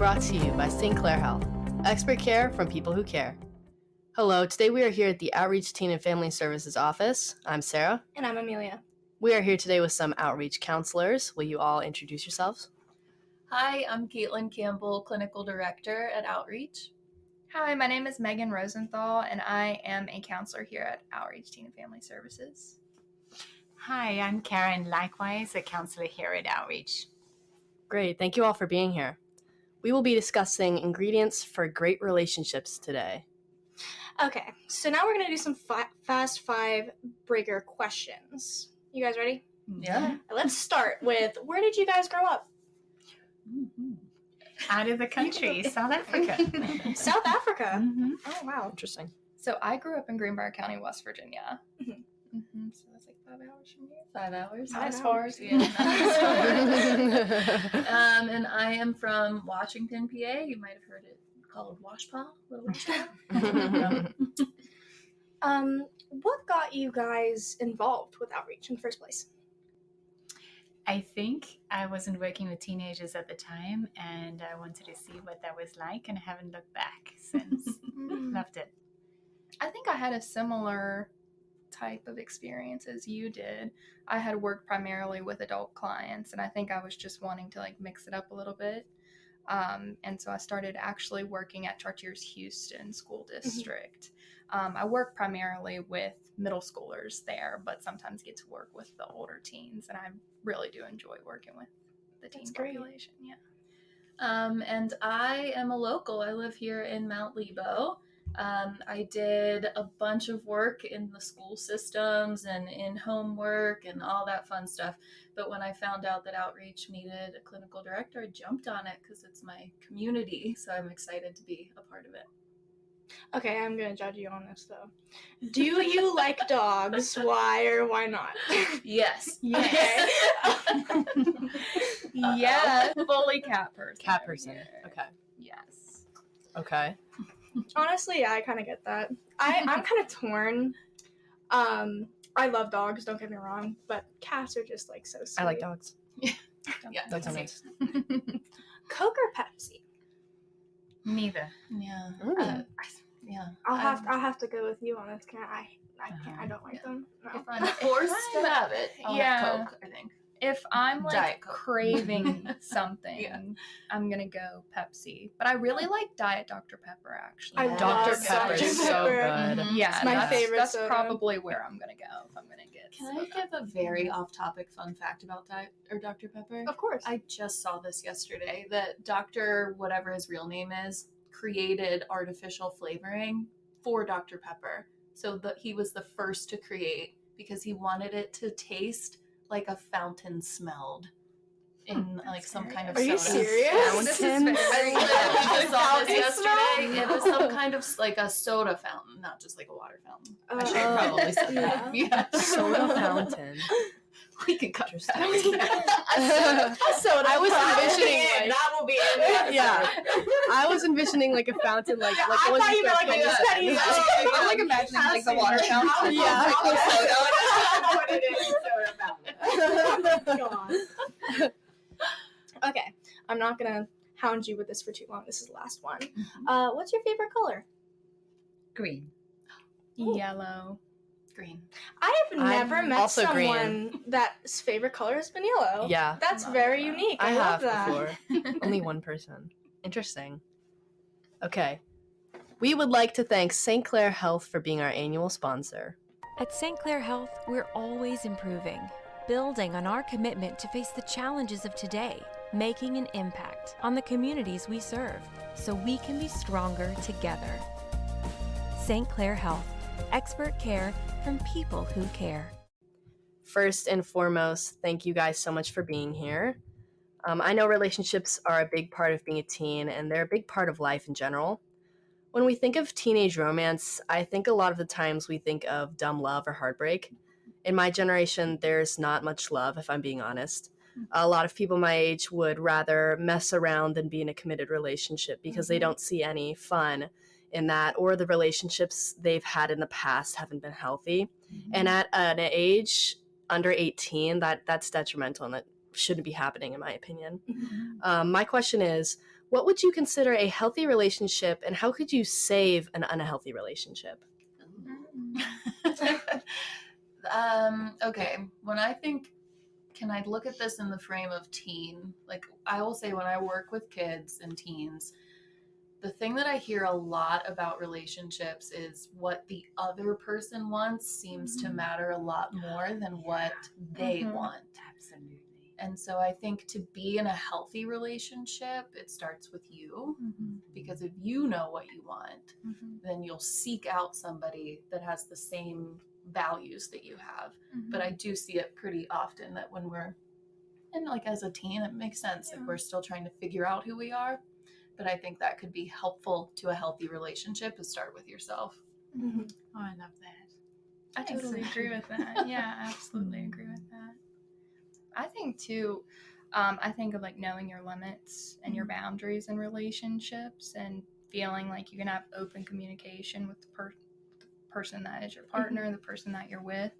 brought to you by St. Clair Health, expert care from people who care. Hello, today we are here at the Outreach Teen and Family Services office. I'm Sarah. And I'm Amelia. We are here today with some outreach counselors. Will you all introduce yourselves? Hi, I'm Kaitlyn Campbell, Clinical Director at Outreach. Hi, my name is Megan Rosenthal, and I am a counselor here at Outreach Teen and Family Services. Hi, I'm Caryn, likewise a counselor here at Outreach. Great, thank you all for being here. We will be discussing ingredients for great relationships today. Okay, so now we're going to do some fast five breaker questions. You guys ready? Yeah. Let's start with, where did you guys grow up? Out of the country, South Africa. South Africa? Mm-hmm. Oh, wow. Interesting. So I grew up in Greenbrier County, West Virginia. Mhm. So that's like 5 hours from here. 5 hours. Five As far as Yeah. And I am from Washington, PA. You might have heard it called Washpaw. Little Washpaw. What got you guys involved with Outreach in the first place? I think I wasn't working with teenagers at the time, and I wanted to see what that was like, and I haven't looked back since. Loved it. I think I had a similar type of experience as you did. I had worked primarily with adult clients, and I think I was just wanting to mix it up a little bit. And so I started actually working at Chartiers Houston School District. I work primarily with middle schoolers there, but sometimes get to work with the older teens, and I really do enjoy working with the teen population. Yeah. And I am a local. I live here in Mount Lebo. I did a bunch of work in the school systems and in homework and all that fun stuff. But when I found out that Outreach needed a clinical director, I jumped on it because it's my community. So I'm excited to be a part of it. Okay, I'm going to judge you on this, though. Do you like dogs? Why or why not? Yes. Okay. Yeah, fully cat person. Cat person. Okay. Yes. Okay. Honestly, yeah, I kind of get that. I'm kind of torn. I love dogs, don't get me wrong, but cats are just so sweet. I like dogs. Yeah. Dogs are nice. Coke or Pepsi? Neither. Yeah. Yeah. I'll have to go with you on this. I don't like them. No. If I'm forced to have it, I'll have Coke, I think. If I'm Diet Coke. craving something, Yeah. I'm gonna go Pepsi. But I really like Diet Dr. Pepper, actually. I Dr. love Pepper Dr. is so Pepper. good. Yeah, It's my favorite That's soda. probably where I'm gonna go if I'm gonna get. Can I give a very off-topic fun fact about Dr. Pepper? Of course. I just saw this yesterday that Dr. whatever his real name is created artificial flavoring for Dr. Pepper. So he was the first to create because he wanted it to taste like a fountain smelled in some kind of Are soda. you serious? This is Fountain. very I just saw this Fountain yesterday. It was some kind of a soda fountain, not just a water fountain. I should have probably said that. Yeah. Soda fountain. We can cut Interesting. that. Soda. I was envisioning that will be in. Yeah. I was envisioning a fountain I thought you meant like a study. I'm imagining the water fountain. Yeah. What it is, soda fountain. Okay, I'm not gonna hound you with this for too long. This is the last one. What's your favorite color? Green. Yellow. Green. I have never I'm met also someone that's favorite color has been yellow. Yeah. That's Love very that. unique. I love have that. before. Only one person. Interesting. Okay. We would like to thank St. Clair Health for being our annual sponsor. At St. Clair Health, we're always improving, building on our commitment to face the challenges of today, making an impact on the communities we serve, so we can be stronger together. St. Clair Health, expert care from people who care. First and foremost, thank you guys so much for being here. I know relationships are a big part of being a teen, and they're a big part of life in general. When we think of teenage romance, I think a lot of the times we think of dumb love or heartbreak. In my generation, there's not much love, if I'm being honest. A lot of people my age would rather mess around than be in a committed relationship because they don't see any fun in that, or the relationships they've had in the past haven't been healthy. And at an age under 18, that's detrimental and that shouldn't be happening, in my opinion. My question is, what would you consider a healthy relationship, and how could you save an unhealthy relationship? Okay, when I think, can I look at this in the frame of teen? Like, I will say when I work with kids and teens, the thing that I hear a lot about relationships is what the other person wants seems to matter a lot more than what they want. Absolutely. And so I think to be in a healthy relationship, it starts with you. Because if you know what you want, then you'll seek out somebody that has the same values that you have. But I do see it pretty often that when we're, and like as a teen, it makes sense if we're still trying to figure out who we are. But I think that could be helpful to a healthy relationship, is start with yourself. Oh, I love that. I totally agree with that. Yeah, absolutely agree with that. I think too, I think of like knowing your limits and your boundaries in relationships, and feeling like you can have open communication with the person that is your partner, the person that you're with.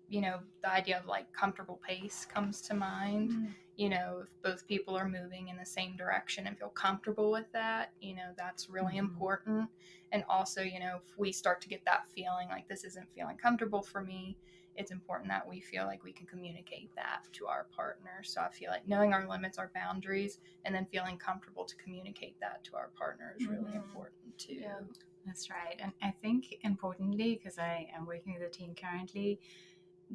You know, the idea of like comfortable pace comes to mind. You know, if both people are moving in the same direction and feel comfortable with that, you know, that's really important. And also, you know, if we start to get that feeling like this isn't feeling comfortable for me, it's important that we feel like we can communicate that to our partner. So I feel like knowing our limits, our boundaries, and then feeling comfortable to communicate that to our partner is really important too. Yeah. That's right. And I think importantly, because I am working with a teen currently,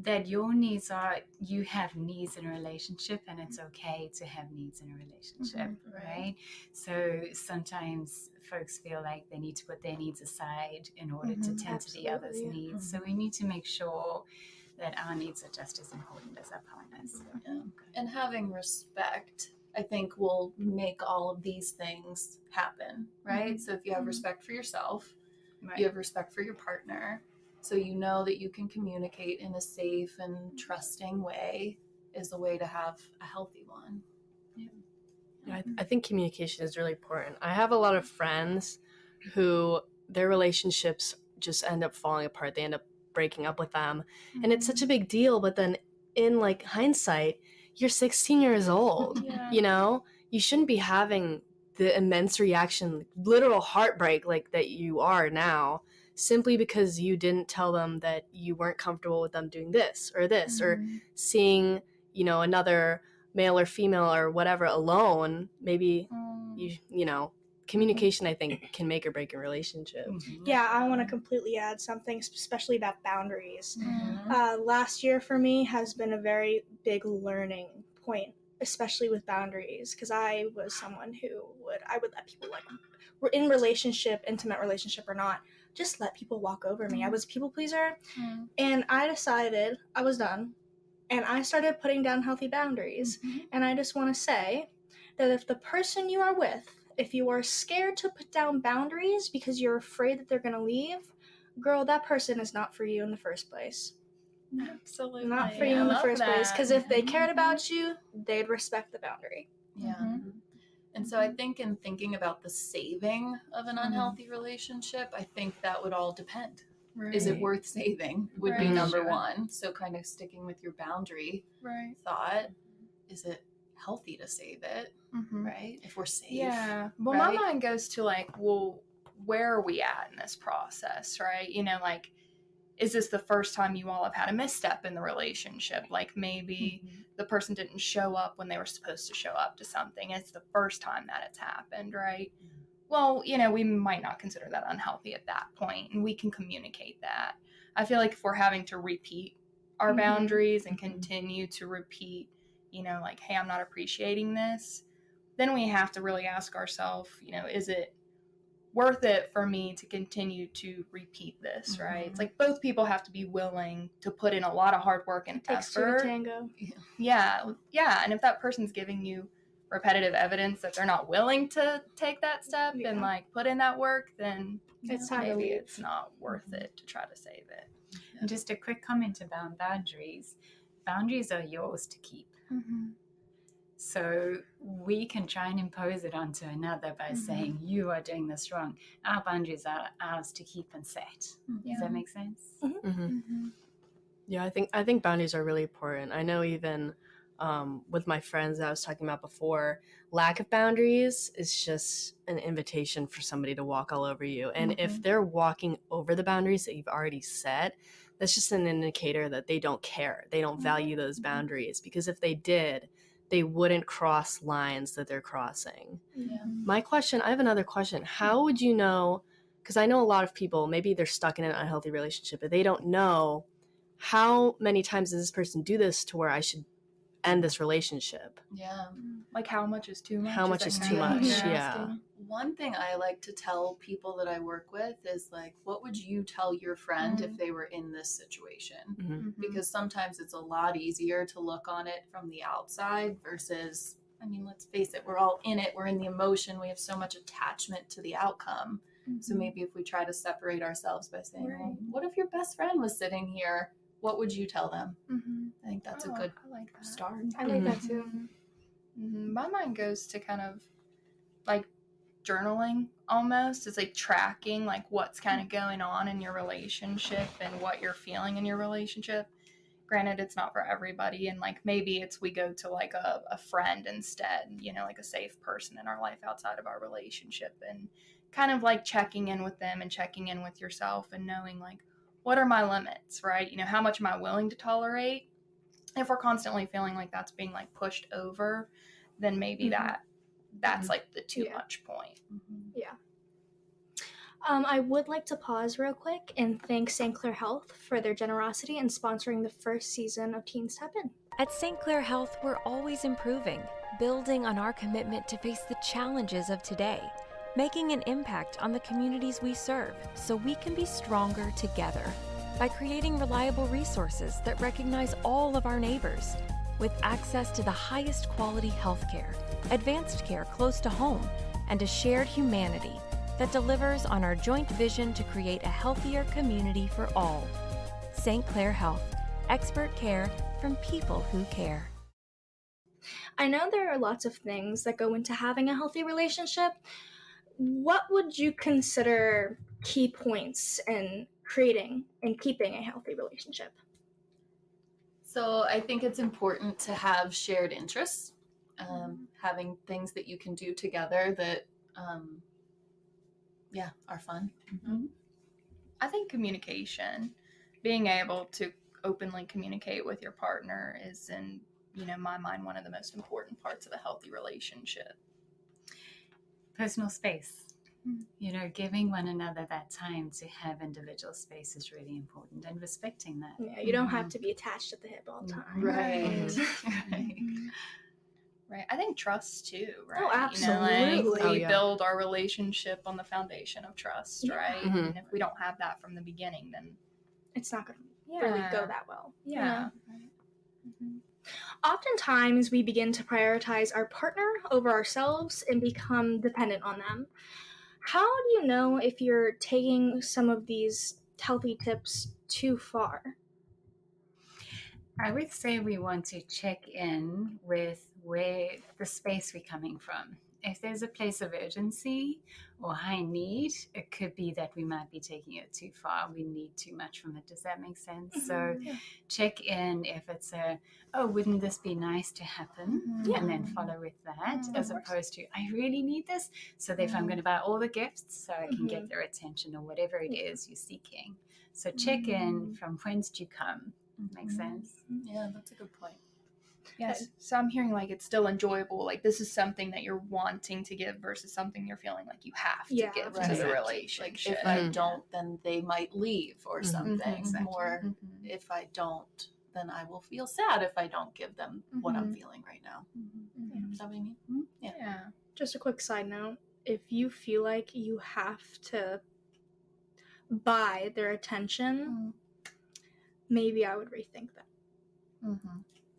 that your needs are, you have needs in a relationship, and it's okay to have needs in a relationship, right? So sometimes folks feel like they need to put their needs aside in order to tend to the other's needs. So we need to make sure that our needs are just as important as our partners. Yeah. And having respect, I think, will make all of these things happen, right? So if you have respect for yourself, you have respect for your partner, so you know that you can communicate in a safe and trusting way, is the way to have a healthy one. Yeah, I think communication is really important. I have a lot of friends who their relationships just end up falling apart. They end up breaking up with them. And it's such a big deal. But then in like hindsight, you're 16 years old, you know? You shouldn't be having the immense reaction, literal heartbreak like that you are now, simply because you didn't tell them that you weren't comfortable with them doing this, or seeing, you know, another male or female or whatever alone. Maybe you know, communication, I think, can make or break a relationship. Yeah, I want to completely add something, especially about boundaries. Last year for me has been a very big learning point, especially with boundaries, because I was someone who I would let people, like, we're in relationship, intimate relationship or not, just let people walk over me. I was a people pleaser, and I decided I was done, and I started putting down healthy boundaries. And I just want to say that if the person you are with, if you are scared to put down boundaries because you're afraid that they're going to leave, girl, that person is not for you in the first place. Absolutely. Not for you in the first place. Because if they cared about you, they'd respect the boundary. Yeah. And so I think in thinking about the saving of an unhealthy relationship, I think that would all depend. Right. Is it worth saving would be Right. number one. So kind of sticking with your boundary thought, is it healthy to save it, right? If we're safe. Yeah. Well, my mind goes to like, well, where are we at in this process, right? You know, like, is this the first time you all have had a misstep in the relationship? Like maybe the person didn't show up when they were supposed to show up to something. It's the first time that it's happened, right? Well, you know, we might not consider that unhealthy at that point, and we can communicate that. I feel like if we're having to repeat our boundaries and continue to repeat, you know, like, hey, I'm not appreciating this, then we have to really ask ourselves, you know, is it worth it for me to continue to repeat this, right? It's like both people have to be willing to put in a lot of hard work and Takes two effort. to tango. Yeah. And if that person's giving you repetitive evidence that they're not willing to take that step and like put in that work, then It's time to maybe leave. it's not worth it to try to save it. And just a quick comment about boundaries. Boundaries are yours to keep. So we can try and impose it onto another by saying, you are doing this wrong. Our boundaries are ours to keep and set. Does that make sense? Yeah, I think boundaries are really important. I know even with my friends that I was talking about before, lack of boundaries is just an invitation for somebody to walk all over you. And if they're walking over the boundaries that you've already set, that's just an indicator that they don't care. They don't value those boundaries, because if they did, they wouldn't cross lines that they're crossing. Yeah. I have another question. How would you know, because I know a lot of people, maybe they're stuck in an unhealthy relationship, but they don't know how many times does this person do this to where I should end this relationship. Yeah. Like how much is too much? How much that is kind too of what much? you're Yeah. asking? One thing I like to tell people that I work with is like, what would you tell your friend if they were in this situation? Mm-hmm. Because sometimes it's a lot easier to look on it from the outside versus, I mean, let's face it, we're all in it. We're in the emotion. We have so much attachment to the outcome. So maybe if we try to separate ourselves by saying, well, what if your best friend was sitting here? What would you tell them? I think that's a good I like that. start. I like that too. My mind goes to kind of like journaling almost. It's like tracking like what's kind of going on in your relationship and what you're feeling in your relationship. Granted, it's not for everybody, and like maybe it's we go to like a friend instead, you know, like a safe person in our life outside of our relationship, and kind of like checking in with them and checking in with yourself and knowing like what are my limits, right? You know, how much am I willing to tolerate? If we're constantly feeling like that's being like pushed over, then maybe that's like the too much point. Yeah. I would like to pause real quick and thank St. Clair Health for their generosity in sponsoring the first season of Teen Step In. At St. Clair Health, we're always improving, building on our commitment to face the challenges of today, making an impact on the communities we serve so we can be stronger together. By creating reliable resources that recognize all of our neighbors, with access to the highest quality healthcare, advanced care close to home, and a shared humanity that delivers on our joint vision to create a healthier community for all. St. Clair Health, expert care from people who care. I know there are lots of things that go into having a healthy relationship. What would you consider key points in creating and keeping a healthy relationship? So I think it's important to have shared interests, having things that you can do together that, are fun. I think communication, being able to openly communicate with your partner is, in my mind, one of the most important parts of a healthy relationship. Personal space. Giving one another that time to have individual space is really important, and respecting that. Yeah, you don't have to be attached at the hip all the time. Right. Right. I think trust too, right? Oh, absolutely. We build our relationship on the foundation of trust, right? Mm-hmm. And if we don't have that from the beginning, then it's not going to really go that well. Yeah. Oftentimes, we begin to prioritize our partner over ourselves and become dependent on them. How do you know if you're taking some of these healthy tips too far? I would say we want to check in with where the space we're coming from. If there's a place of urgency or high need, it could be that we might be taking it too far. We need too much from it. Does that make sense? So check in if it's wouldn't this be nice to happen? And then follow with that, as opposed to, I really need this. So therefore I'm going to buy all the gifts so I can get their attention or whatever it is you're seeking. So check in from whence do you come? Makes sense? Yeah, that's a good point. Yes. So I'm hearing like it's still enjoyable. Like this is something that you're wanting to give versus something you're feeling like you have to give to the relationship. Like if I don't, then they might leave or something. Or if I don't, then I will feel sad if I don't give them what I'm feeling right now. Is that what you mean? Yeah. Just a quick side note. If you feel like you have to buy their attention, maybe I would rethink that.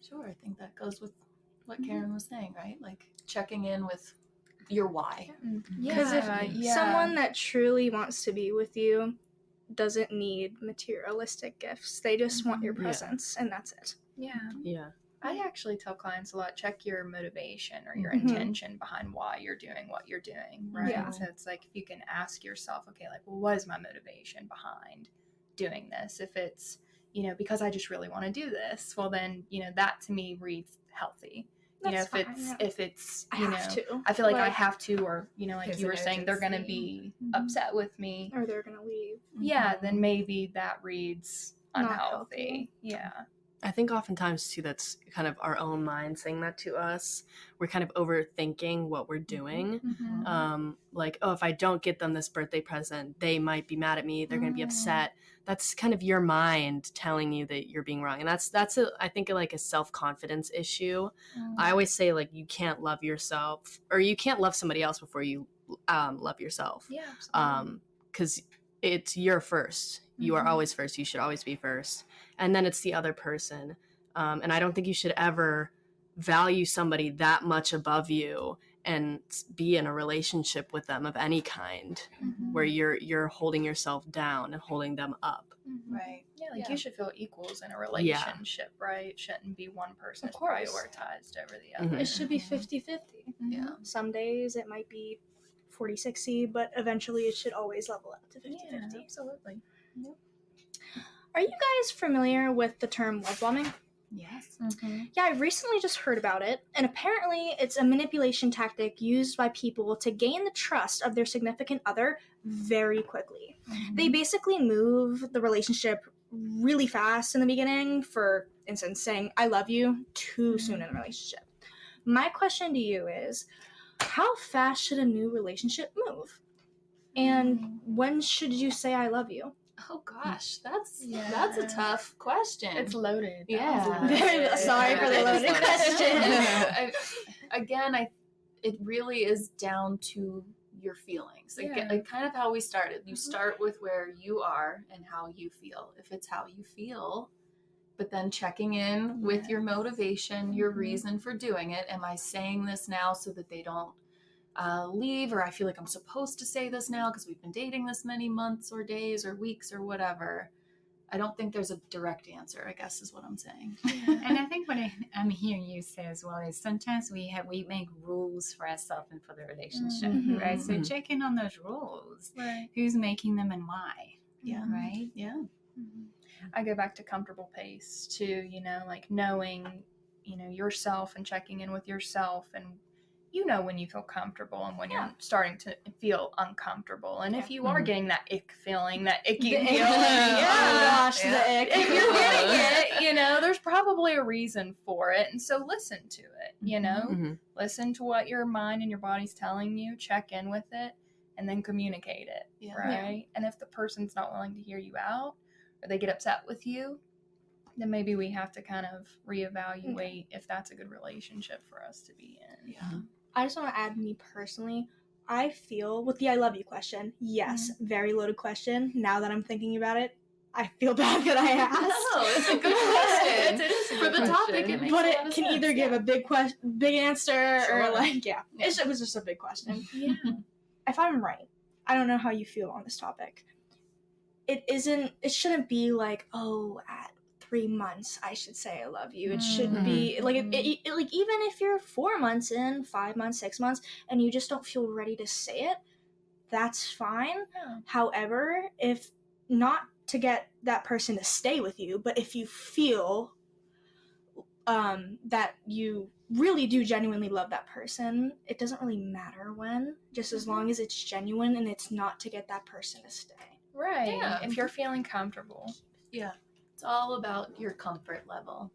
Sure, I think that goes with what Caryn was saying, right? Like checking in with your why. Because if someone that truly wants to be with you doesn't need materialistic gifts, they just want your presence, and that's it. Yeah. I actually tell clients a lot, check your motivation or your intention behind why you're doing what you're doing, right? Yeah. So it's like if you can ask yourself, okay, like, well, what is my motivation behind doing this? If it's, because I just really want to do this, well then, that to me reads healthy. That's fine, if it's I you have know, to. I feel like I have to, or like There's you an were saying, they're gonna urgency. be upset with me. Or they're gonna leave. Yeah, then maybe that reads Not unhealthy. healthy. Yeah. I think oftentimes too that's kind of our own mind saying that to us. We're kind of overthinking what we're doing. Like, oh, if I don't get them this birthday present, they might be mad at me. They're going to be upset. That's kind of your mind telling you that you're being wrong. And that's I think like a self-confidence issue. I always say like you can't love yourself, or you can't love somebody else before you love yourself. Yeah, absolutely. Because it's you're first. You are always first. You should always be first. And then it's the other person. And I don't think you should ever value somebody that much above you and be in a relationship with them of any kind where you're holding yourself down and holding them up. Right. Yeah, like you should feel equals in a relationship, right? It shouldn't be one person is prioritized over the other. It should be 50-50. Yeah. Some days it might be 40-60, but eventually it should always level up to 50-50. Yeah, absolutely. Yep. Are you guys familiar with the term love bombing? Yes. Yeah, I recently just heard about it, and apparently it's a manipulation tactic used by people to gain the trust of their significant other very quickly. They basically move the relationship really fast in the beginning, for instance, saying, I love you too soon in a relationship. My question to you is, how fast should a new relationship move? And when should you say I love you? Oh gosh, that's a tough question. It's loaded. Yeah. Sorry for the loaded question. It really is down to your feelings. Like kind of how we started. You start with where you are and how you feel. If it's how you feel, but then checking in with your motivation, your reason for doing it. Am I saying this now so that they don't leave, or I feel like I'm supposed to say this now because we've been dating this many months or days or weeks or whatever? I don't think there's a direct answer, I guess is what I'm saying. And I think what I'm hearing you say as well is sometimes we make rules for ourselves and for the relationship, right? So check in on those rules. Right. Who's making them and why? Yeah. Right? Yeah. I go back to comfortable pace too, like knowing, yourself and checking in with yourself, and when you feel comfortable and when you're starting to feel uncomfortable. And if you are getting that ick feeling, that icky feeling, the ick. if you're getting it, there's probably a reason for it. And so listen to it, listen to what your mind and your body's telling you, check in with it, and then communicate it, right? And if the person's not willing to hear you out, or they get upset with you, then maybe we have to kind of reevaluate if that's a good relationship for us to be in. Yeah. I just want to add, me personally, I feel with the I love you question, yes, very loaded question. Now that I'm thinking about it, I feel bad that I asked. No, it's a good question. It is a For good the question. topic, it makes But a it lot of can sense. either give a big answer or like, it was just a big question. Yeah. If I'm right, I don't know how you feel on this topic. It shouldn't be like, oh, at 3 months I should say I love you. It should be like, like even if you're 4 months in, 5 months, 6 months, and you just don't feel ready to say it, that's fine. Yeah. However, if not to get that person to stay with you, but if you feel that you really do genuinely love that person, it doesn't really matter when, just as long as it's genuine and it's not to get that person to stay. Right. Yeah. If you're feeling comfortable. Yeah. It's all about your comfort level.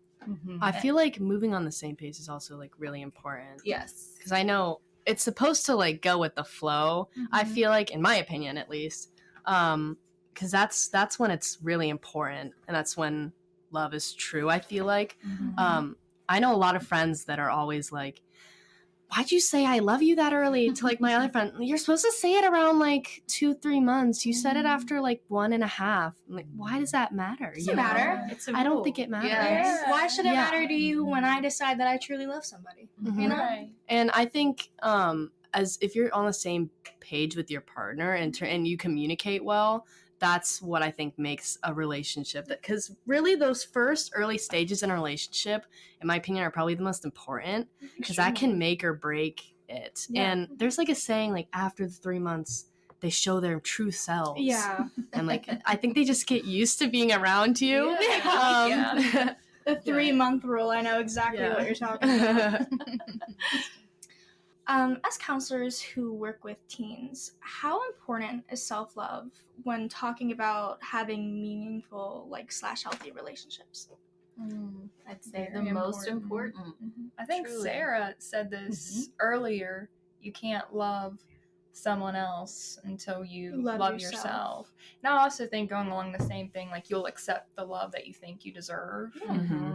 I feel like moving on the same pace is also like really important. Yes. Because I know it's supposed to like go with the flow. I feel like, in my opinion at least, because that's when it's really important, and that's when love is true. I feel like I know a lot of friends that are always like, why'd you say I love you that early? To like my other friend, you're supposed to say it around like 2-3 months. You said it after like 1.5. I'm like, why does that matter? Doesn't matter. It's a I don't rule. think it matters. Yeah. Why should it matter to you when I decide that I truly love somebody? You know? Right. And I think as if you're on the same page with your partner and you communicate well, that's what I think makes a relationship. Because really those first early stages in a relationship, in my opinion, are probably the most important, because that can make or break it. Yeah. And there's like a saying, like after the 3 months, they show their true selves. Yeah. And like I think they just get used to being around you. Yeah. The 3-month rule. I know exactly what you're talking about. As counselors who work with teens, how important is self-love when talking about having meaningful, / healthy relationships? I'd say Very the most important. I think Truly. Sarah said this earlier. You can't love someone else until you love yourself. And I also think going along the same thing, like you'll accept the love that you think you deserve,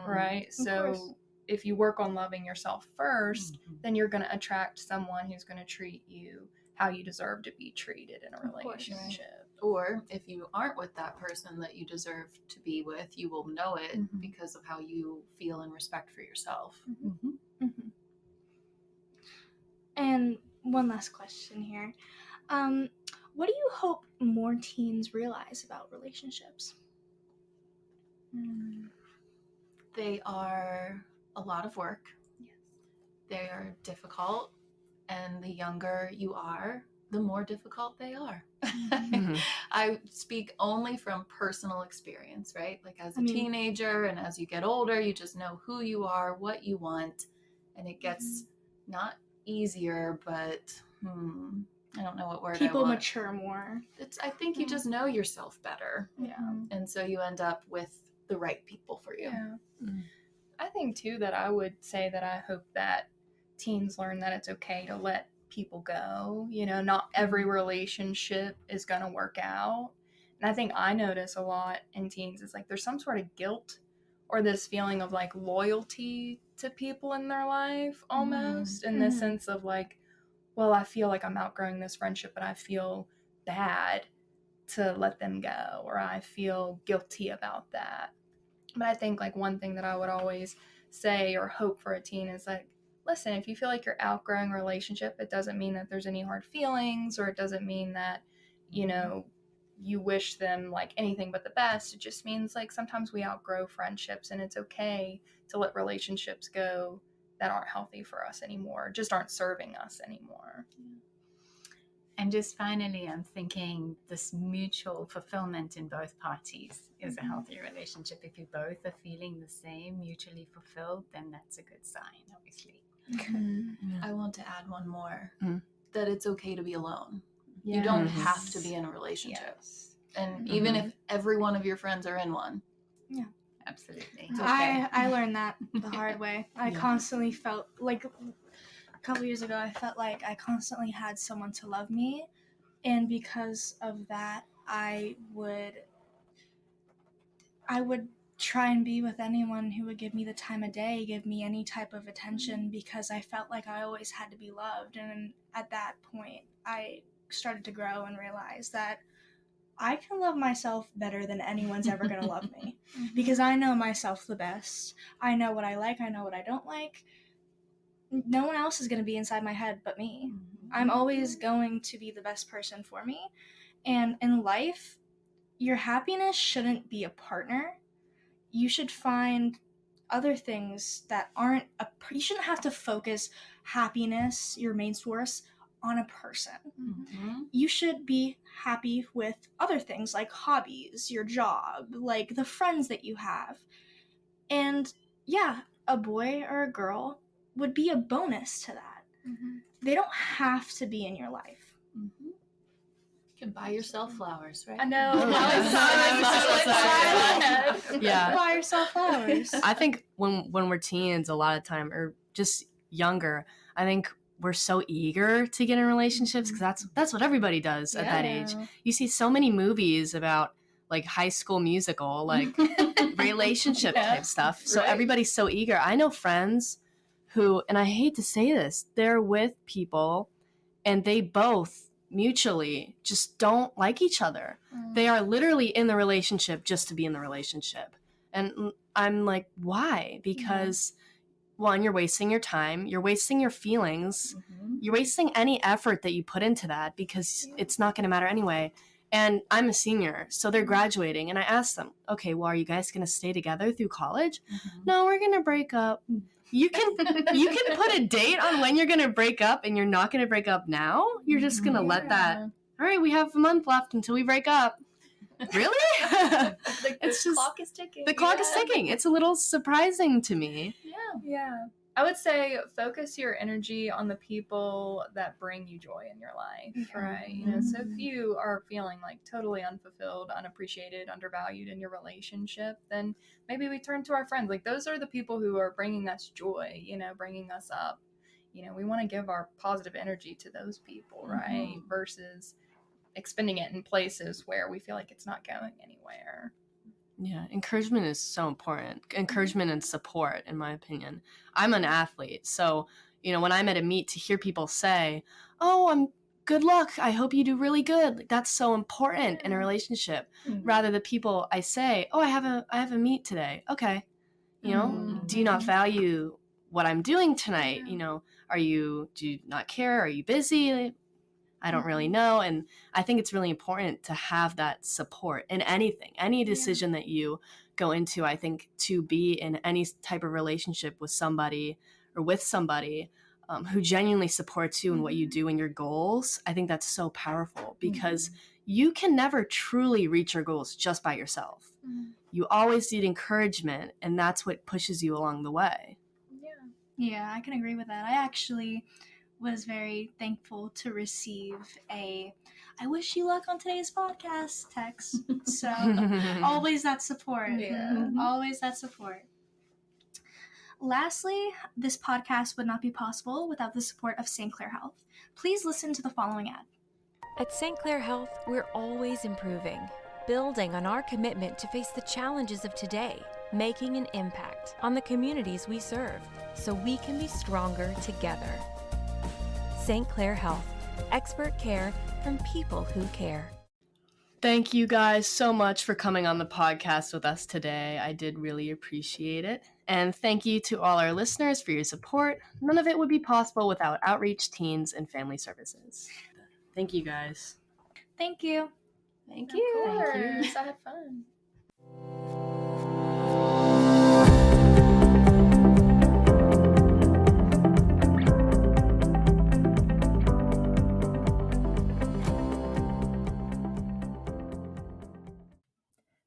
right? So if you work on loving yourself first, then you're going to attract someone who's going to treat you how you deserve to be treated in a relationship. Or if you aren't with that person that you deserve to be with, you will know it because of how you feel and respect for yourself. And one last question here. What do you hope more teens realize about relationships? They are a lot of work. Yes. They are difficult. And the younger you are, the more difficult they are. I speak only from personal experience, right? Like as a teenager and as you get older, you just know who you are, what you want, and it gets not easier, but I don't know what word People I want. mature more. I think you just know yourself better. Yeah. And so you end up with the right people for you. Yeah. I think too that I would say that I hope that teens learn that it's okay to let people go. You know, not every relationship is going to work out. And I think I notice a lot in teens is like there's some sort of guilt or this feeling of like loyalty to people in their life almost in the sense of like, well, I feel like I'm outgrowing this friendship, but I feel bad to let them go, or I feel guilty about that. But I think like one thing that I would always say or hope for a teen is like, listen, if you feel like you're outgrowing a relationship, it doesn't mean that there's any hard feelings, or it doesn't mean that, you know, you wish them like anything but the best. It just means like sometimes we outgrow friendships, and it's okay to let relationships go that aren't healthy for us anymore, just aren't serving us anymore. And just finally, I'm thinking this mutual fulfillment in both parties is a healthy relationship. If you both are feeling the same, mutually fulfilled, then that's a good sign, obviously. I want to add one more, that it's okay to be alone. Yes. You don't have to be in a relationship. Yes. And even if every one of your friends are in one. Yeah. Absolutely. Okay. I learned that the hard way. I constantly felt like a couple years ago, I felt like I constantly had someone to love me. And because of that, I would try and be with anyone who would give me the time of day, give me any type of attention, because I felt like I always had to be loved. And at that point, I started to grow and realize that I can love myself better than anyone's ever going to love me, because I know myself the best. I know what I like. I know what I don't like. No one else is going to be inside my head but me. I'm always going to be the best person for me. And in life, your happiness shouldn't be a partner. You should find other things that aren't you shouldn't have to focus happiness, your main source, on a person. You should be happy with other things like hobbies, your job, like the friends that you have. And yeah, a boy or a girl would be a bonus to that. They don't have to be in your life. You can buy yourself flowers, right? I know. Buy yourself flowers. I think when we're teens, a lot of time, or just younger, I think we're so eager to get in relationships because that's what everybody does at that age. You see so many movies about like High School Musical, like relationship type stuff. So everybody's so eager. I know friends who, and I hate to say this, they're with people and they both mutually just don't like each other. They are literally in the relationship just to be in the relationship. And I'm like, why? Because one, you're wasting your time, you're wasting your feelings, you're wasting any effort that you put into that because it's not going to matter anyway. And I'm a senior, so they're graduating, and I asked them, okay, well, are you guys going to stay together through college? No, we're going to break up. You can put a date on when you're going to break up, and you're not going to break up now? You're just going to let that, all right, we have a month left until we break up. Really? Like it's just clock is ticking. the clock is ticking. It's a little surprising to me. Yeah. I would say focus your energy on the people that bring you joy in your life, right? You know, so if you are feeling like totally unfulfilled, unappreciated, undervalued in your relationship, then maybe we turn to our friends. Like those are the people who are bringing us joy, you know, bringing us up. You know, we want to give our positive energy to those people, right? Versus expending it in places where we feel like it's not going anywhere. Yeah, encouragement is so important. Encouragement and support, in my opinion. I'm an athlete, so, you know, when I'm at a meet, to hear people say, oh, good luck, I hope you do really good. Like, that's so important in a relationship. Rather the people I say, oh, I have a meet today. Okay. You know, do you not value what I'm doing tonight? You know, do you not care? Are you busy? I don't really know. And I think it's really important to have that support in anything, any decision that you go into. I think to be in any type of relationship with somebody who genuinely supports you in what you do and your goals, I think that's so powerful because you can never truly reach your goals just by yourself. You always need encouragement, and that's what pushes you along the way. Yeah, I can agree with that. I actually was very thankful to receive I wish you luck on today's podcast text. So always that support. Always that support. Lastly, this podcast would not be possible without the support of St. Clair Health. Please listen to the following ad. At St. Clair Health, we're always improving, building on our commitment to face the challenges of today, making an impact on the communities we serve, so we can be stronger together. St. Clair Health, expert care from people who care. Thank you guys so much for coming on the podcast with us today. I did really appreciate it. And thank you to all our listeners for your support. None of it would be possible without Outreach Teens and Family Services. Thank you guys. Thank you. Thank Of you. course. I had fun.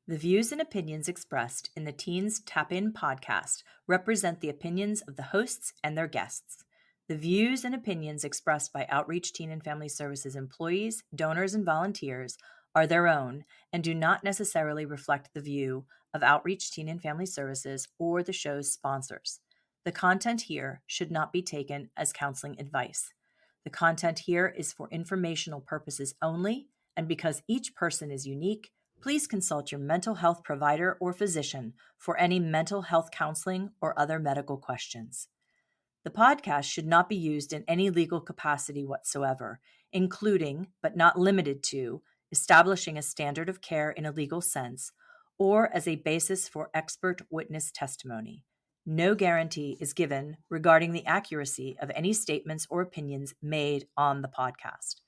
The views and opinions expressed in the Teens Tap In podcast represent the opinions of the hosts and their guests. The views and opinions expressed by Outreach Teen and Family Services employees, donors, and volunteers are their own and do not necessarily reflect the view of Outreach Teen and Family Services or the show's sponsors. The content here should not be taken as counseling advice. The content here is for informational purposes only, and because each person is unique, please consult your mental health provider or physician for any mental health counseling or other medical questions. The podcast should not be used in any legal capacity whatsoever, including, but not limited to, establishing a standard of care in a legal sense, or as a basis for expert witness testimony. No guarantee is given regarding the accuracy of any statements or opinions made on the podcast.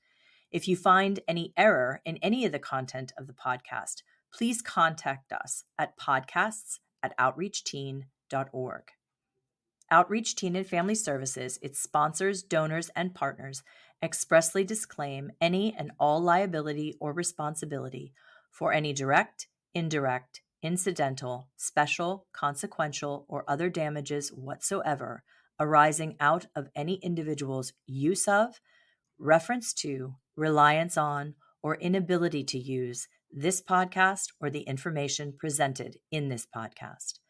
If you find any error in any of the content of the podcast, please contact us at podcasts@outreachteen.org. Outreach Teen and Family Services, its sponsors, donors, and partners expressly disclaim any and all liability or responsibility for any direct, indirect, incidental, special, consequential, or other damages whatsoever arising out of any individual's use of, reference to, reliance on, or inability to use this podcast or the information presented in this podcast.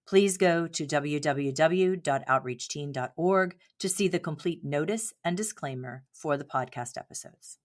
Please go to www.outreachteen.org to see the complete notice and disclaimer for the podcast episodes.